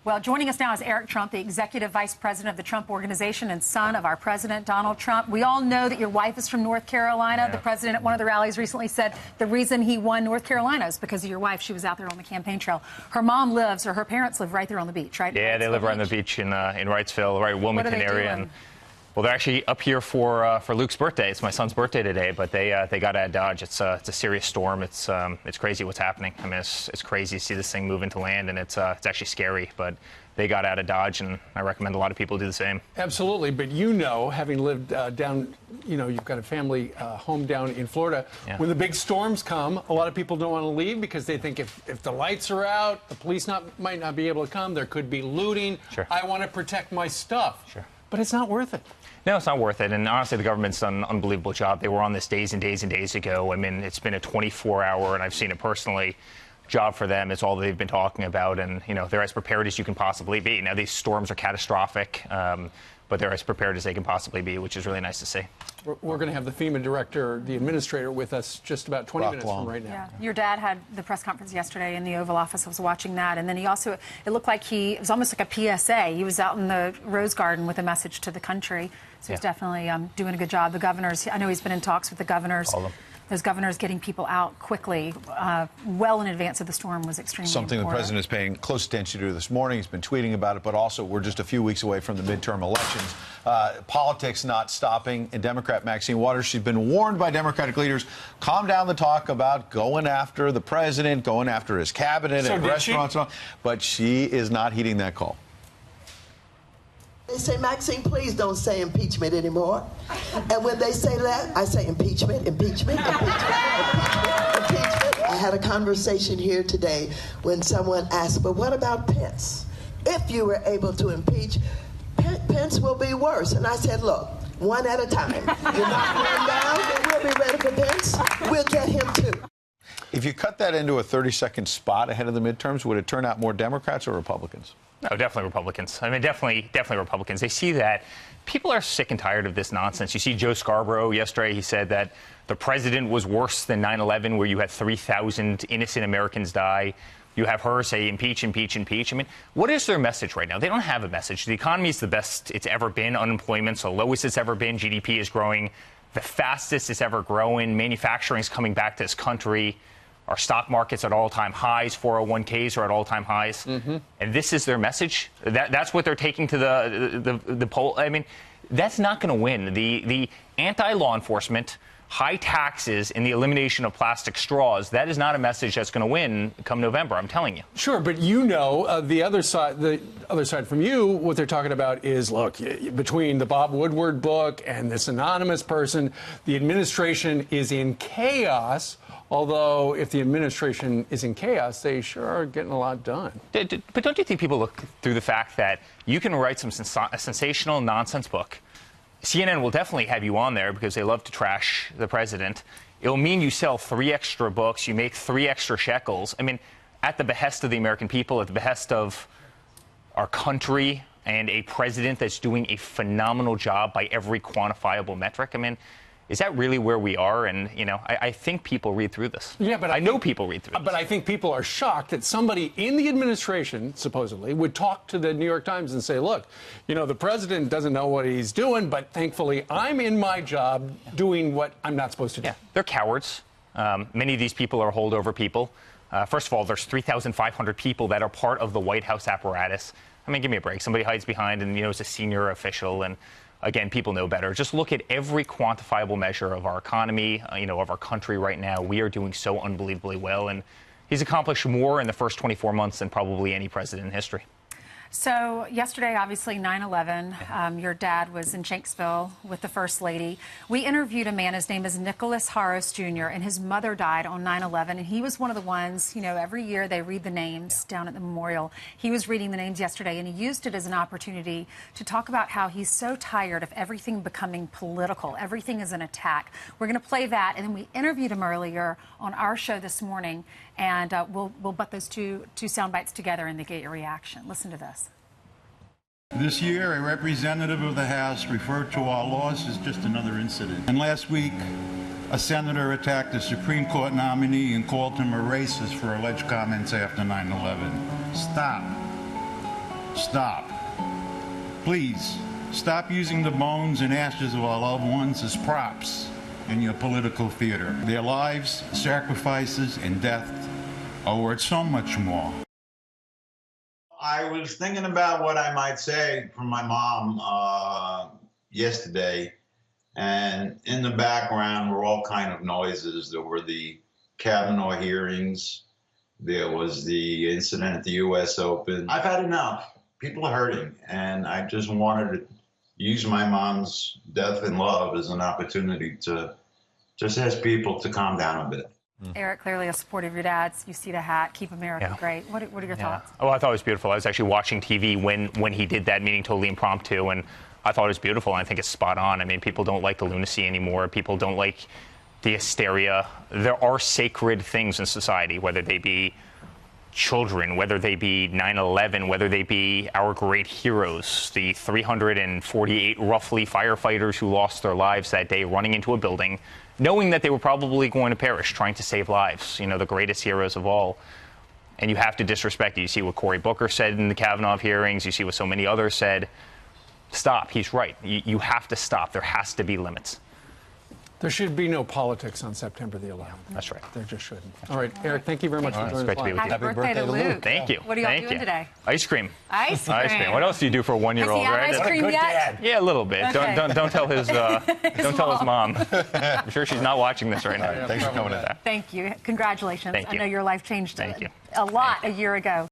Well, joining us now is Eric Trump, the executive vice president of the Trump Organization and son of our president, Donald Trump. We all know that your wife is from North Carolina. Yeah. The president at one of the rallies recently said the reason he won North Carolina is because of your wife. She was out there on the campaign trail. Her mom lives, or her parents live right there on the beach, right? Yeah, they live right on the beach in Wrightsville, right, Wilmington area. And, well, they're actually up here for Luke's birthday. It's my son's birthday today, but they got out of Dodge. It's a serious storm. It's crazy what's happening. I mean, it's crazy to see this thing move into land, and it's actually scary. But they got out of Dodge, and I recommend a lot of people do the same. Absolutely, but you know, having lived down, you know, you've got a family home down in Florida. Yeah. When the big storms come, a lot of people don't want to leave because they think if the lights are out, the police might not be able to come. There could be looting. Sure. I want to protect my stuff. Sure. But it's not worth it. No, it's not worth it. And honestly, the government's done an unbelievable job. They were on this days and days and days ago. I mean, it's been a 24-hour, and I've seen it personally, job for them. It's all they've been talking about. And, you know, they're as prepared as you can possibly be. Now, these storms are catastrophic, but they're as prepared as they can possibly be, which is really nice to see. We're going to have the FEMA director, the administrator, with us just about 20 minutes from right now. Yeah. Your dad had the press conference yesterday in the Oval Office. I was watching that. And then he also, it looked like it was almost like a PSA. He was out in the Rose Garden with a message to the country. So he's definitely doing a good job. The governors, I know he's been in talks with the governors. All of them. Those governors getting people out quickly, well in advance of the storm, was extremely Something important. the president is paying close attention to this morning. He's been tweeting about it, but also we're just a few weeks away from the midterm elections. Politics not stopping. And Democrat Maxine Waters, she's been warned by Democratic leaders, calm down the talk about going after the president, going after his cabinet at restaurants. But she is not heeding that call. They say, Maxine, please don't say impeachment anymore. And when they say that, I say impeachment, impeachment, impeachment, impeachment. I had a conversation here today when someone asked, but what about Pence? If you were able to impeach, Pence will be worse. And I said, look, one at a time. You're not going down, and we'll be ready for Pence. We'll get him too. If you cut that into a 30-second spot ahead of the midterms, would it turn out more Democrats or Republicans? No, definitely Republicans. I mean, definitely Republicans. They see that people are sick and tired of this nonsense. You see Joe Scarborough yesterday, he said that the president was worse than 9/11, where you had 3,000 innocent Americans die. You have her say impeach, impeach, impeach. I mean, what is their message right now? They don't have a message. The economy is the best it's ever been. Unemployment's the lowest it's ever been. GDP is growing the fastest it's ever growing. Manufacturing is coming back to this country. Our stock market's at all-time highs. 401ks are at all-time highs. And this is their message. That's what they're taking to the poll. I mean, that's not going to win. The anti-law enforcement, high taxes, and the elimination of plastic straws, that is not a message that's going to win come November, I'm telling you. Sure, but you know, the other side from you, what they're talking about is, look, between the Bob Woodward book and this anonymous person, the administration is in chaos. Although, if the administration is in chaos, they sure are getting a lot done. But don't you think people look through the fact that you can write a sensational nonsense book? CNN will definitely have you on there because they love to trash the president. It'll mean you sell 3 extra books, you make 3 extra shekels. I mean, at the behest of the American people, at the behest of our country, and a president that's doing a phenomenal job by every quantifiable metric. I mean, is that really where we are? And, you know, I think people read through this. Yeah, but I know people read through this. But I think people are shocked that somebody in the administration, supposedly, would talk to the New York Times and say, look, you know, the president doesn't know what he's doing, but thankfully I'm in my job doing what I'm not supposed to do. Yeah, they're cowards. Many of these people are holdover people. First of all, there's 3,500 people that are part of the White House apparatus. I mean, give me a break. Somebody hides behind and, you know, is a senior official, and again, people know better. Just look at every quantifiable measure of our economy, you know, of our country right now. We are doing so unbelievably well, and he's accomplished more in the first 24 months than probably any president in history. So yesterday, obviously, 9/11, your dad was in Shanksville with the First Lady. We interviewed a man, his name is Nicholas Haros Jr., and his mother died on 9/11, and he was one of the ones, you know, every year they read the names down at the memorial. He was reading the names yesterday, and he used it as an opportunity to talk about how he's so tired of everything becoming political. Everything is an attack. We're going to play that, and then we interviewed him earlier on our show this morning, and we'll butt those two sound bites together and they get your reaction. Listen to this. This year, a representative of the House referred to our loss as just another incident. And last week, a senator attacked a Supreme Court nominee and called him a racist for alleged comments after 9/11. Stop. stop. Please, stop using the bones and ashes of our loved ones as props in your political theater. Their lives, sacrifices, and death are worth so much more. I was thinking about what I might say from my mom yesterday, and in the background were all kind of noises. There were the Kavanaugh hearings. There was the incident at the U.S. Open. I've had enough. People are hurting, and I just wanted to use my mom's death in love as an opportunity to just ask people to calm down a bit. Eric, clearly a supporter of your dad's. You see the hat, Keep America Great. What are your thoughts? Oh, I thought it was beautiful. I was actually watching TV when he did that meeting, totally impromptu, and I thought it was beautiful. I think it's spot on. I mean, people don't like the lunacy anymore. People don't like the hysteria. There are sacred things in society, whether they be children, whether they be 9/11, whether they be our great heroes, the 348 roughly firefighters who lost their lives that day running into a building, knowing that they were probably going to perish, trying to save lives, you know, the greatest heroes of all. And you have to disrespect it. You see what Cory Booker said in the Kavanaugh hearings. You see what so many others said. Stop. He's right. You have to stop. There has to be limits. There should be no politics on September the 11th. That's right. There just shouldn't. All right, Eric, thank you very much for joining us. It's great to be with you. Happy birthday to Luke. Thank you. What are y'all doing today? Ice cream. Ice cream. Ice cream. What else do you do for a one-year-old, Has he right? had ice cream yet? Yeah, a little bit. Okay. Don't tell his don't tell his mom. I'm sure she's not watching this right now. Thanks for coming in. Thank you. Congratulations. Thank you. I know your life changed Thank you. a lot a year ago.